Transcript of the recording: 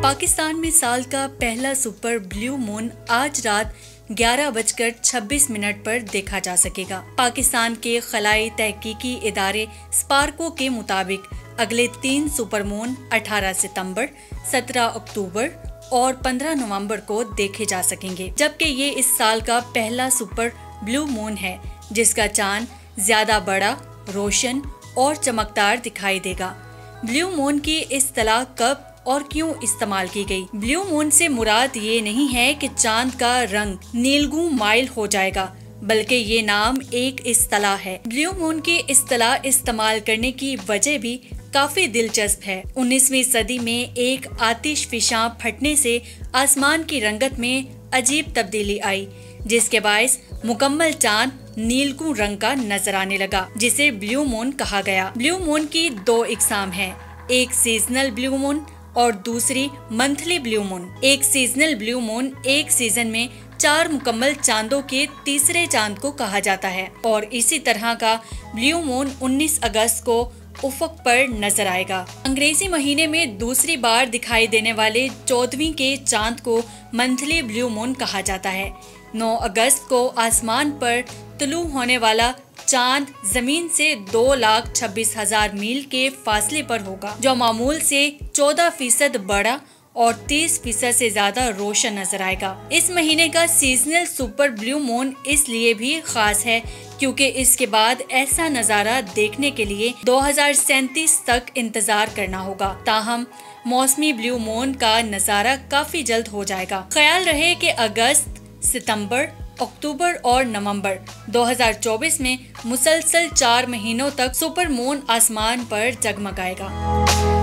पाकिस्तान में साल का पहला सुपर ब्लू मून आज रात 11:26 पर देखा जा सकेगा। पाकिस्तान के खलाई तहकीकी इदारे स्पार्को के मुताबिक अगले 3 सुपर मून 18 सितंबर, 17 अक्टूबर और 15 नवंबर को देखे जा सकेंगे, जबकि ये इस साल का पहला सुपर ब्लू मून है जिसका चांद ज्यादा बड़ा, रोशन और चमकदार दिखाई देगा। ब्लू मून की इस्तिलाह कब और क्यों इस्तेमाल की गई? ब्लू मून से मुराद ये नहीं है कि चांद का रंग नीलगू माइल हो जाएगा, बल्कि ये नाम एक इस्तिलाह है। ब्लू मून की इस्तिलाह इस्तेमाल करने की वजह भी काफी दिलचस्प है। 19वीं सदी में एक आतिशफिशां फटने से आसमान की रंगत में अजीब तब्दीली आई, जिसके बायस मुकम्मल चांद नीलगू रंग का नजर आने लगा, जिसे ब्लू मून कहा गया। ब्लू मून की 2 इकसाम हैं, एक सीजनल ब्लू मून और दूसरी मंथली ब्लू मून। एक सीजनल ब्लू मून एक सीजन में 4 मुकम्मल चांदों के तीसरे चांद को कहा जाता है और इसी तरह का ब्लू मून 19 अगस्त को उफक पर नजर आएगा। अंग्रेजी महीने में दूसरी बार दिखाई देने वाले 14वीं के चांद को मंथली ब्लू मून कहा जाता है। 9 अगस्त को आसमान पर तुलू होने वाला चांद जमीन से 2,26,000 मील के फासले पर होगा, जो मामूल से 14% बड़ा और 30% से ज्यादा रोशन नजर आएगा। इस महीने का सीजनल सुपर ब्लू मून इसलिए भी खास है क्योंकि इसके बाद ऐसा नजारा देखने के लिए 2037 तक इंतजार करना होगा। ताहम मौसमी ब्लू मून का नजारा काफी जल्द हो जाएगा। ख्याल रहे कि अगस्त, सितंबर, अक्टूबर और नवंबर 2024 में मुसलसल 4 महीनों तक सुपर मून आसमान पर जगमगाएगा।